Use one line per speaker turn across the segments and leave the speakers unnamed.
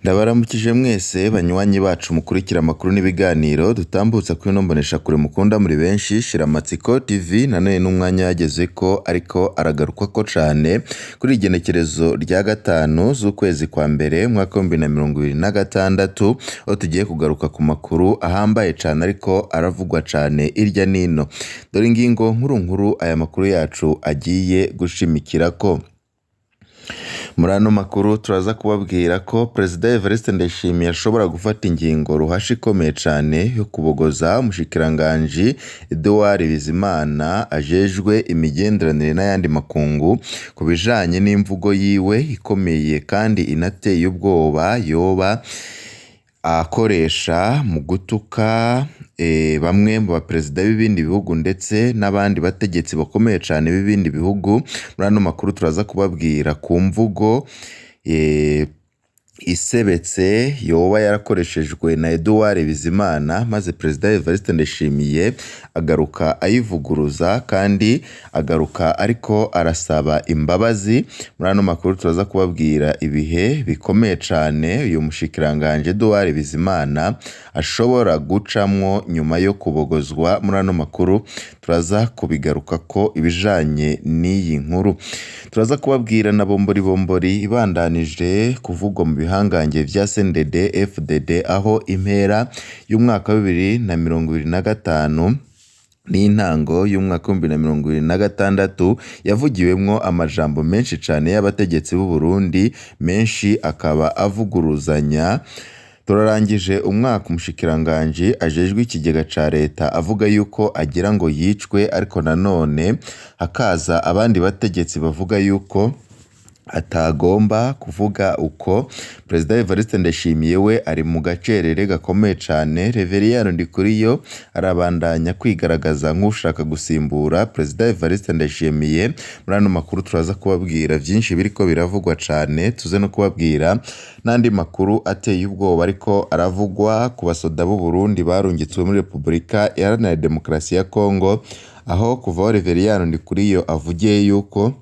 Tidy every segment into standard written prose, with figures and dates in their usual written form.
Ndabaramukije mwese banywanyi bacu mukurikira amakuru n'ibiganiro dutambutsa kuri ino mboneshakure mukunda muri benshi Shiramatsiko TV. Nanone n'umwanya yageze ko ariko aragaruka ko cane kuri igenekerezo rya gatanu z'ukwezi kwa mbere mwaka wa 2026, aho tugiye kugaruka ku makuru ahambaye cane ariko aravugwa cane irya nino. Dore ingingo nkuru aya makuru yacu agiye gushimikirako. Muri ano makuru turaza kubabwira ko Perezida Evariste Ndayishimiye ashobora gufata ingingo ruhashi ikomeye cane yo kubogoza umushikiranganji Edouard Bizimana ajejwe imigenderanire n'ayandi makungu ku bijanye n'imvugo yiwe ikomeye kandi inateye ubwoba yoba akoresha mu gutuka bamwe mu baperezida b'ibindi bihugu ndetse n'abandi bategetsi bakomeye cyane b'ibindi bihugu. Muri ano makuru turaza kubabwira ku mvugo isebetse yoba yarakoreshejwe na Edouard Bizimana, maze Perezida Evariste Ndayishimiye agaruka ayivuguruza kandi agaruka ariko arasaba imbabazi. Muri ano makuru turaza kubabwira ibihe bikomeye cane uyu mushikiranganje Edouard Bizimana ashobora gucamwo nyuma yo kubogozwa. Muri ano makuru turaza kubigaruka ko ibijanye n'iyi nkuru. Turaza kubabwira na bombori ibandanije kuvugwa mu bihangange vya CNDD FDD, aho impera y'umwaka wa 2025 n'intango y'umwaka wa 2026 yavugiwemwo amajambo menshi cane y'abategetsi b'u Burundi, menshi akaba avuguruzanya. Turarangije umwaka umushikiranganji ajejwe ikigega ca leta avuga yuko agira ngo yicwe, ariko nanone hakaza abandi bategetsi bavuga yuko atagomba kuvuga uko. Perezida Evariste Ndayishimiye we ari mu gacerere gakomeye cane. Reveriyano Ndikuriyo arabandanya kwigaragaza nk'ushaka gusimbura Perezida Evariste Ndayishimiye. Muri ano makuru turaza kubabwira vyinshi biriko biravugwa cane, tuze no kubabwira n'andi makuru ateye ubwoba ariko aravugwa ku basoda b'u Burundi barungitswe muri Repubulika Iharanira Demokarasi ya Kongo, aho kuva Reveriyano Ndikuriyo avugiye yuko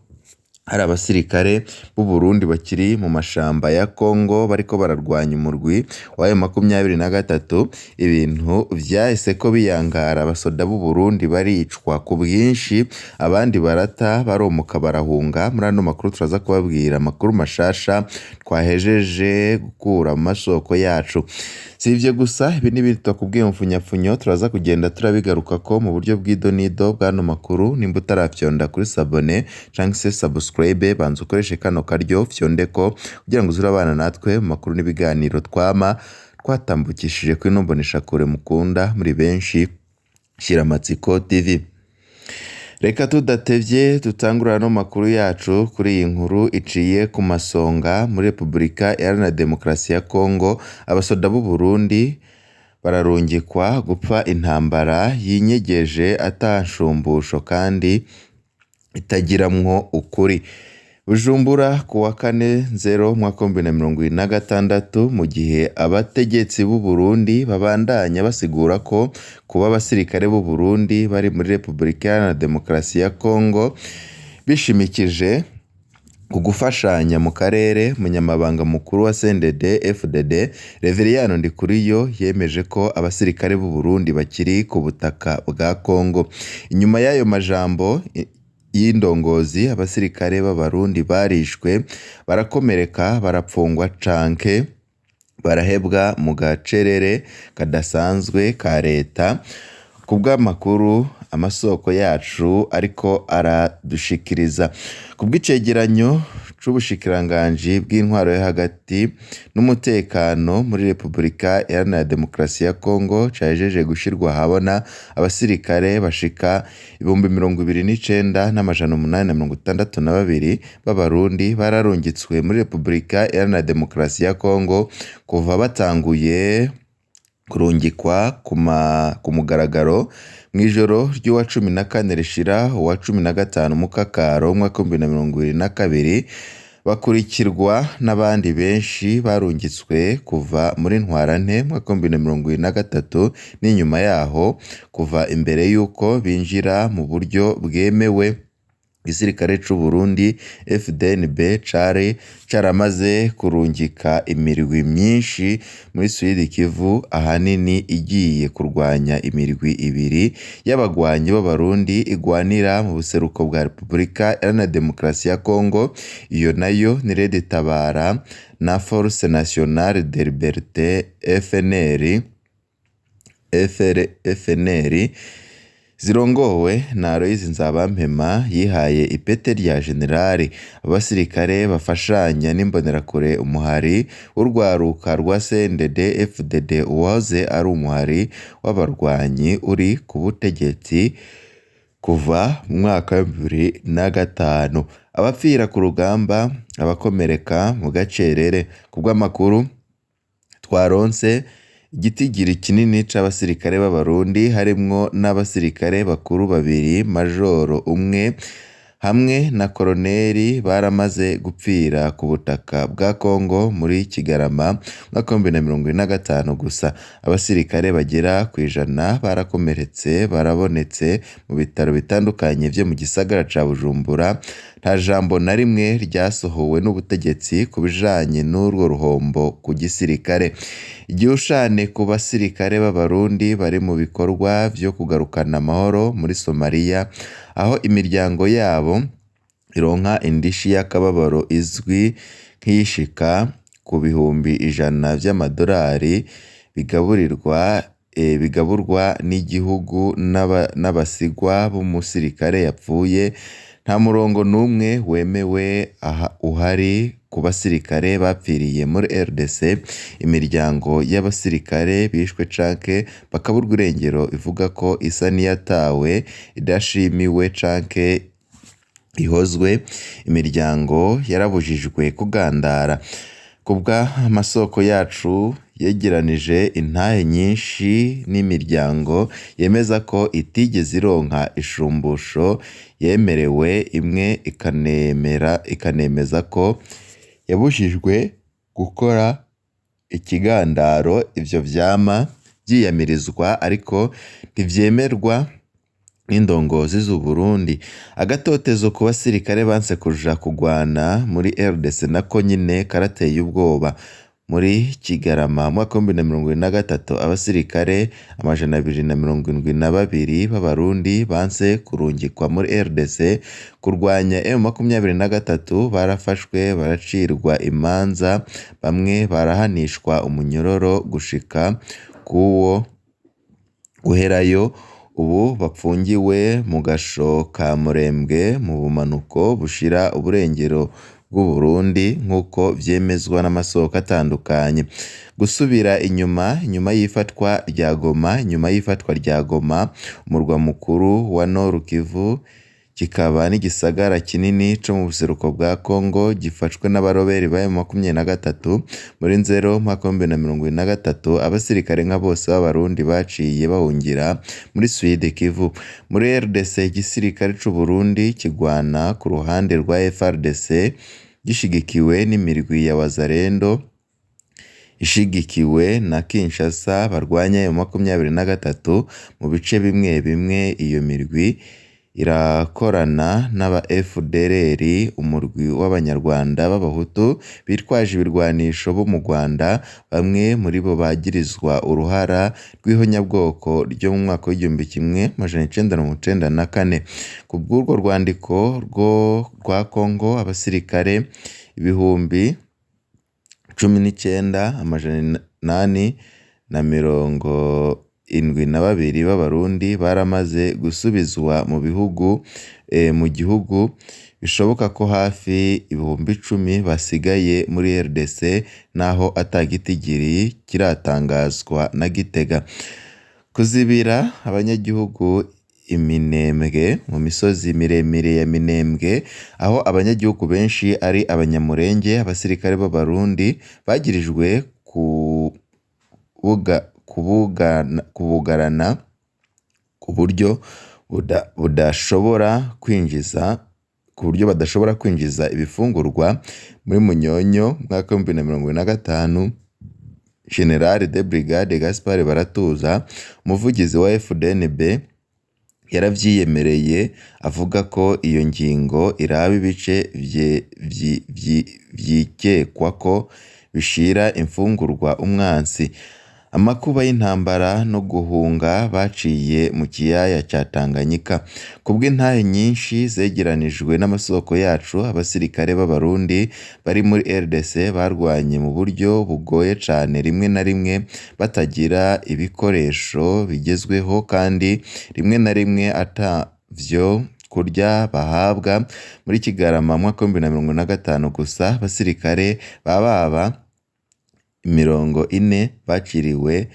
hari abasirikare b'u Burundi bakiri mu mashamba ya Kongo bariko bararwanya umurwi wa M23. Ibintu vyahise ko biyangara, abasoda b'u Burundi baricwa ku bwinshi, abandi barata baromoka barahunga. Muri ano makuru turaza kubabwira amakuru mashasha twahejeje gukura mu masoko yacu. Si ivyo gusa, ibi n'ibindi twakubwiye mu mfunyapfunyo turaza kugenda turabigaruka ko mu buryo bw'idonido bw'ano makuru. Nimba utarafyonda kuri sabone canke se subscribe, banza ukoreshe kano karyo fyondeko kugira ngo uzurabana natwe mu makuru n'ibiganiro twatambukishije kuri ino mboneshakure mukunda muri benshi Shiramatsiko TV. Reka tudatevye tutangura no makuru yacu kuri iyi nkuru iciye ku masonga. Muri Repubulika Iharanira Demokarasi ya Kongo abasoda b'u Burundi bararungikwa gupfa intambara yinyegeje atanshumbusho kandi itagiramwo ukuri. Bujumbura ku wa 4/0 mwaka wa 2026, mu gihe abategetsi b'u Burundi babandanya basigura ko kuba abasirikare b'u Burundi bari muri Repubulika Iharanira Demokarasi ya Kongo bishimikije ku gufashanya mu karere. Munyamabanga mukuru wa CNDD FDD Reveriyano Ndikuriyo yemeje ko abasirikare b'u Burundi bakiri ku butaka bwa Kongo. Inyuma y'ayo majambo y'indongozi, abasirikare b'abarundi barishwe, barakomereka, barapfungwa canke barahebwa mu gacerere kadasanzwe ka leta. Kubw'amakuru amasoko yacu ariko aradushikiriza, kubw'icegeranyo c'ubushikiranganji bw'intwaro yo hagati n'umutekano muri Repubulika Iharanira Demokarasi ya Kongo cajeje gushirwa habona, abasirikare bashika 29,862 b'abarundi bararungitswe muri Repubulika Iharanira Demokarasi ya Kongo kuva batanguye kurungikwa ku mugaragaro mw'ijoro ry'uwa 14 rishira uwa 15 mukakaro umwaka wa 2022, bakurikirwa n'abandi benshi barungitswe kuva muri Ntwarante mwaka wa 2023 n'inyuma yaho kuva imbere yuko binjira mu buryo bwemewe igisirikare c'u Burundi FDNB cari caramaze kurungika imirwi myinshi muri Sud Kivu, ahanini igiye kurwanya imirwi ibiri y'abagwanyi b'abarundi igwanira mu buseruko bwa Repubulika Iharanira Demokarasi ya Kongo. Iyo nayo ni Red Tabara na Force Nationale de Liberté FNL zirongowe na Aloys Nzabampema yihaye ipete rya generali. Abasirikare bafashanya n'imbonerakure umuhari w'urwaruka rwa CNDD FDD uwahoze ari umuhari w'abarwanyi uri ku butegetsi kuva mu mwaka wa 2005. Abapfira ku rugamba, abakomereka mu gacerere. Kubw'amakuru twaronse, igitigiri kinini c'abasirikare b'abarundi harimwo n'abasirikare bakuru babiri, majoro umwe hamwe na koroneri baramaze gupfira ku butaka bwa Kongo muri Kigarama mwaka wa 2025 gusa. Abasirikare bagera ku 100 barakomeretse barabonetse mu bitaro bitandukanye vyo mu gisagara ca Bujumbura. Nta jambo na rimwe ryasohowe n'ubutegetsi ku bijanye n'urwo ruhombo ku gisirikare. Igihushane ku basirikare b'abarundi bari mu bikorwa vyo kugarukana amahoro muri Somalia, aho imiryango yabo ironka indishi y'akababaro izwi nk'iyishika ku bihumbi 100 vy'amadolari bigaburwa n'igihugu n'abasigwa b'umusirikare yapfuye. Nta murongo n'umwe wemewe uhari ku basirikare bapfiriye muri RDC. Imiryango y'abasirikare bishwe canke bakaburwa irengero ivuga ko isa niyatawe idashimiwe canke ihozwe. Imiryango yarabujijwe kugandara. Kubwa amasoko yacu yegeranije intahe nyinshi n'imiryango yemeza ko itigeze ironka ishumbusho yemerewe, imwe ikanemeza ko yabujijwe gukora ikigandaro. Ivyo vyama vyiyamirizwa ariko ntivyemerwa n'indongozi z'u Burundi. Agatotezo ku basirikare banse kuja kugwana muri RDC nako nyine karateye ubwoba. Muri Kigarama mwaka wa 2023 abasirikare 272 b'abarundi banse kurungikwa muri RDC kurwanya M23 barafashwe baracirwa imanza, bamwe barahanishwa umunyororo gushika kuwo guherayo. Ubu bapfungiwe mu gasho ka Murembwe mu bumanuko bushira uburengero bw'u Burundi nk'uko vyemezwa n'amasoko atandukanye. Gusubira inyuma y'ifatwa rya Goma, umurwa mukuru wa Nord Kivu, kikaba n'igisagara kinini co mu buseruko bwa Kongo gifashwe n'abaroberi ba M23 muri Nzero mwaka wa 2023. Abasirikare nka bose b'abarundi baciye bahungira muri Sud Kivu. Muri RDC igisirikare c'u Burundi kigwana ku ruhande rwa FARDC gishigikiwe n'imirwi ya Wazalendo ishigikiwe na Kinshasa barwanya M23 mu bice bimwe bimwe. Iyo mirwi irakorana n'aba FDLR, umurwi w'abanyarwanda b'abahutu bitwaje ibirwanisho bo mu Rwanda. Bamwe muri bo bagirizwa uruhara rw'ihonyabwoko ryo mu mwaka w'1994. Ku bw'urwo rwandiko rwa Kongo, abasirikare 19,872 b'abarundi baramaze gusubizwa mu gihugu. Bishoboka ko hafi 10,000 basigaye muri RDC naho atagitigiri kiratangazwa na Gitega. Kuzibira abanyagihugu iminembwe mu misozi miremire ya Minembwe, aho abanyagihugu benshi ari abanyamurenge. Abasirikare b'abarundi bagirijwe kubugarana ku buryo badashobora kwinjiza ibifungurwa muri Munyonyo mwaka wa 2025. General de Brigade Gaspard Baratuza, umuvugizi wa FDNB, yaravyiyemereye avuga ko iyo ngingo iraba ibice vyikekwa ko bishira imfungurwa umwansi. Amakuba y'intambara no guhunga baciye mu kiyaya ca Tanganyika. Kubw'intahe nyinshi zegeranijwe n'amasoko yacu, abasirikare b'Abarundi bari muri RDC barwanye mu buryo bugoye cane, rimwe na rimwe batagira ibikoresho bigezweho kandi rimwe na rimwe atavyo kurya bahabwa. Muri Kigarama mwaka w'2025 gusa abasirikare baba 40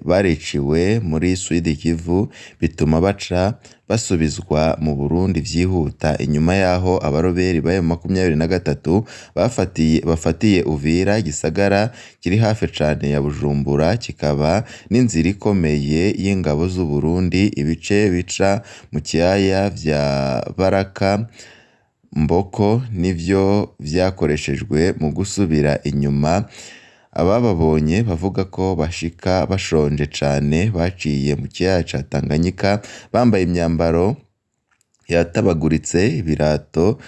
bariciwe muri Sud Kivu, bituma baca basubizwa mu Burundi vyihuta. Inyuma yaho abaroberi ba M23 bafatiye Uvira, gisagara kiri hafi cane ya Bujumbura, kikaba n'inzira ikomeye y'ingabo z'u Burundi. Ibice bica mu kiyaya vya Baraka Mboko nivyo vyakoreshejwe mu gusubira inyuma. Abababonye bavuga ko bashika bashonje cane, baciye mu kiyaya ca Tanganyika bambaye imyambaro yatabaguritse, ibirato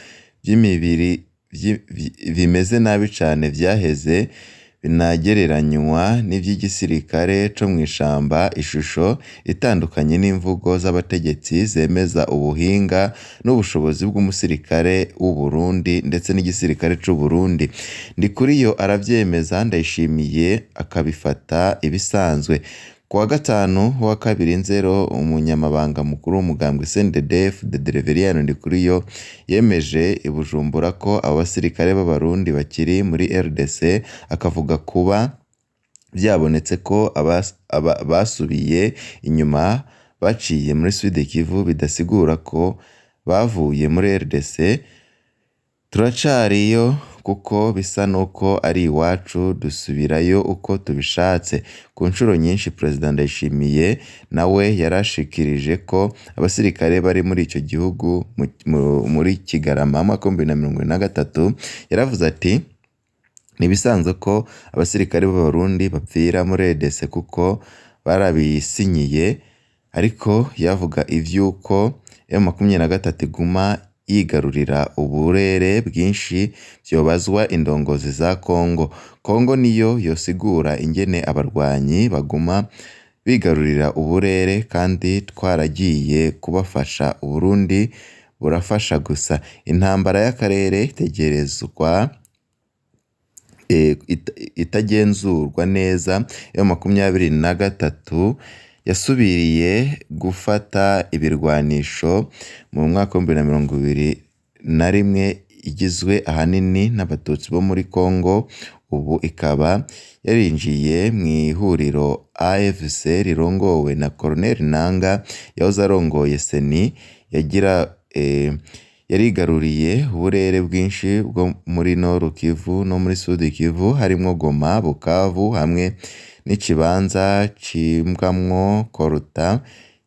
vy'imibiri bimeze nabi cane vyaheze binagereranywa n'ivy'igisirikare co mw'ishamba. Ishusho itandukanye n'imvugo z'abategetsi zemeza ubuhinga n'ubushobozi bw'umusirikare w'u Burundi ndetse n'igisirikare c'u Burundi. Ndikuriyo aravyemeza, Ndayishimiye akabifata ibisanzwe. Kuwa gatanu wa 2/0 umunyamabanga mukuru w'umugambwe CNDD-FDD Reverien Ndikuriyo yemeje i Bujumbura ko abo basirikare b'Abarundi bakiri muri RDC, akavuga kuba vyabonetse ko basubiye inyuma baciye muri Sud Kivu bidasigura ko bavuye muri RDC. Turacariyo kuko bisa nuko ari iwacu, dusubirayo uko tubishatse. Ku nshuro nyinshi Perezida Ndayishimiye nawe yarashikirije ko abasirikare bari muri ico gihugu muri Kigarama mwaka w'2023 yaravuze ati nibisanzwe ko abasirikare b'Abarundi bapfira muri RDC kuko barabisinyiye, ariko yavuga ivyuko M23 iguma yigarurira uburere bwinshi vyobazwa indongozi za Kongo. Kongo niyo yosigura ingene abarwanyi baguma bigarurira uburere kandi twaragiye kubafasha. Uburundi burafasha gusa. Intambara y'akarere itegerezwa itagenzurwa neza. M23 yasubiriye gufata ibirwanisho mu mwaka w'2021, igizwe ahanini n'abatutsi bo muri Kongo. Ubu ikaba yarinjiye mw'ihuriro AFC rirongowe na Colonel Nanga yahoze arongoye Seni. Yarigaruriye uburere bwinshi bwo muri Nord Kivu no muri Sud Kivu, harimwo Goma, Bukavu hamwe n'ikibanza cimbwamwo Koruta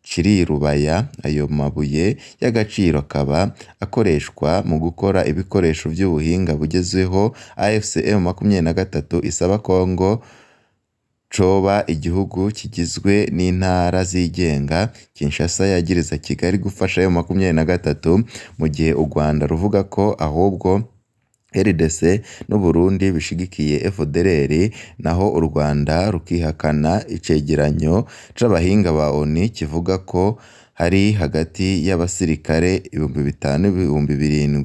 kiri Rubaya. Ayo mabuye y'agaciro akaba akoreshwa mu gukora ibikoresho vy'ubuhinga bugezweho. AFC M23 isaba Kongo coba igihugu kigizwe n'intara zigenga. Kinshasa yagiriza Kigali gufasha M23, mu gihe u Rwanda ruvuga ko ahubwo RDC n'u Burundi bishigikiye FDLR, naho u Rwanda rukihakana icegeranyo c'abahinga ba ONU kivuga ko hari hagati y'abasirikare 5,000-7,000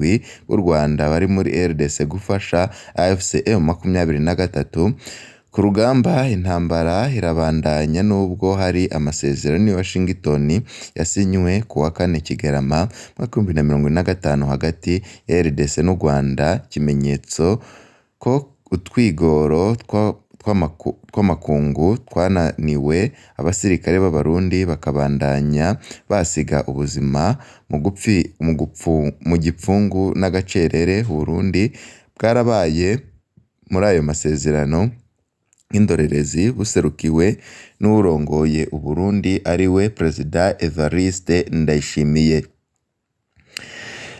b'u Rwanda bari muri RDC gufasha AFC M23. Ku rugamba intambara irabandanya nubwo hari amasezerano ya Washington yasinywe kuwa 4 Kigarama mwaka 2025 hagati ya RDC n'u Rwanda, kimenyetso ko utwigoro tw'amakungu twananiwe. Abasirikare b'Abarundi bakabandanya basiga ubuzima mu gipfungu n'agacerere. Burundi bwarabaye muri ayo masezerano nk'indorerezi buserukiwe n'urongoye u Burundi ariwe Perezida Evariste Ndayishimiye.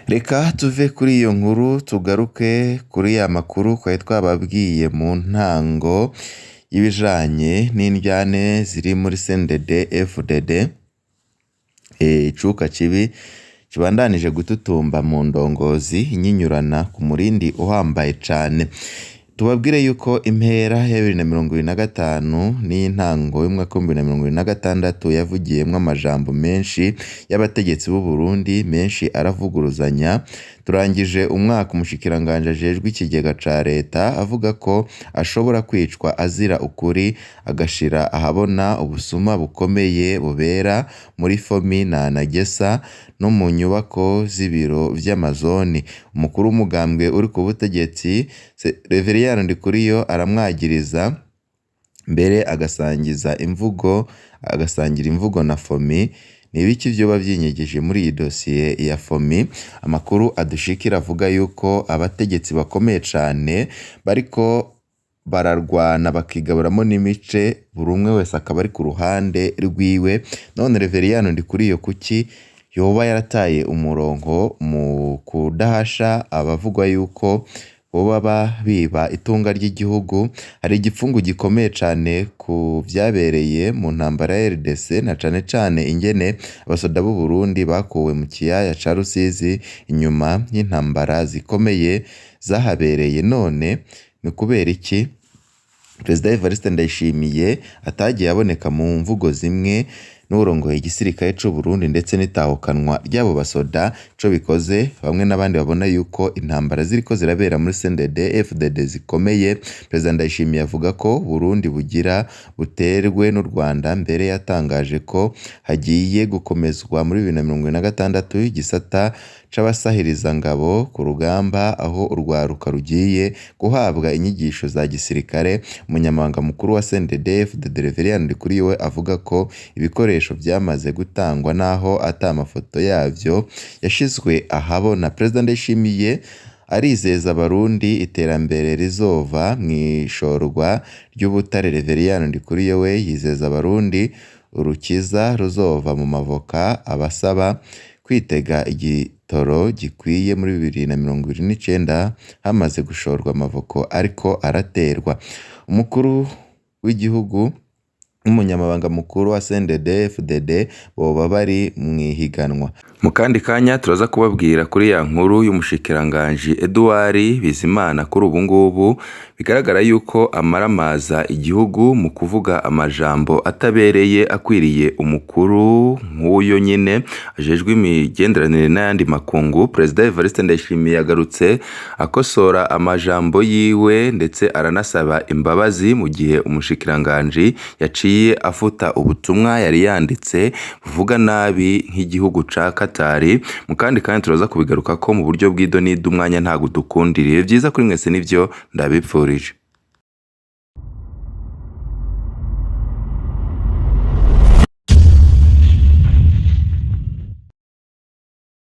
Reka tuve kuri iyo nkuru tugaruke kuri ya makuru twari twababwiye mu ntango y'ibijanye n'indyane ziri muri CNDD-FDD. icuka kibi kibandanije gututumba mu ndongozi inyinyurana ku murindi uhambaye cane. Tubabwire yuko impera ya 2025 n'intango y'umwaka wa 2026 yavugiyemwo amajambo menshi y'abategetsi b'u Burundi, menshi aravuguruzanya. Turangije umwaka umushikiranganje ajejwe ikigega ca leta avuga ko ashobora kwicwa azira ukuri, agashira ahabona ubusuma bukomeye bubera muri Fomi na Nagesa no mu nyubako z'ibiro vy'amazoni. Umukuru w'umugambwe uri ku butegetsi Reveriyano Ndikuriyo aramwagiriza mbere agasangira imvugo na Fomi. Nibiki vyoba vyinyegeje muri iyi dosiye ya Fomi? Amakuru adushikira avuga yuko abategetsi bakomeye cane bariko bararwana bakigaburamo n'imice, buri umwe wese akaba ari ku ruhande rwiwe. None Reveriyano Ndikuriyo kuki yoba yarataye umurongo mu kudahasha abavugwa yuko boba biba itunga ry'igihugu? Hari igipfungu gikomeye cane ku vyabereye mu ntambara ya RDC, na cane ingene abasoda b'u Burundi bakuwe mu kiyaya ca Rusizi inyuma y'intambara zikomeye zahabereye. None ni kubera iki Perezida Evariste Ndayishimiye atagiye aboneka mu mvugo zimwe n'urongoye igisirikare c'u Burundi ndetse n'itahukanwa ry'abo basoda? Co bikoze bamwe n'abandi babona yuko intambara ziriko zirabera muri CNDD FDD zikomeye. Perezida Ndayishimiye avuga ko Burundi bugira buterwe n'u Rwanda, mbere yatangaje ko hagiye gukomezwa muri 2026 igisata c'abasahiriza ngabo ku rugamba, aho urwaruka rugiye guhabwa inyigisho za gisirikare. Umunyamabanga mukuru wa CNDD FDD Reveriyano Ndikuriyo avuga ko ibikoresho vyamaze gutangwa naho ata amafoto yavyo yashizwe ahabona. Perezida Ndayishimiye arizeza abarundi iterambere rizova mw'ishorwa ry'ubutare. Reveriyano Ndikuriyo we yizeza abarundi urukiza ruzova mu mavoka, abasaba kwitega igitoro gikwiye muri 2029 hamaze gushorwa amavoko ariko araterwa. Umukuru w'igihugu n'umunyamabanga mukuru wa CNDD FDD boba bari mwihiganwa. Mu kandi kanya turaza kubabwira kuri ya nkuru y'umushikiranganje Edouard Bizimana kuri ubu ngubu bigaragara yuko amaramaza igihugu mu kuvuga amajambo atabereye akwiriye umukuru nk'uyo nyene ajejwe imigenderanire n'ayandi makungu. Perezida Evariste Ndayishimiye yagarutse akosora amajambo yiwe ndetse aranasaba imbabazi mu gihe umushikiranganje yaciye afuta ubutumwa yari yanditse buvuga nabi nk'igihugu ca Katari. Mu kandi turaza kubigaruka ko mu buryo bw'idonido umwanya ntago dukundiriye. Vyiza kuri mwese nivyo ndabipfurije.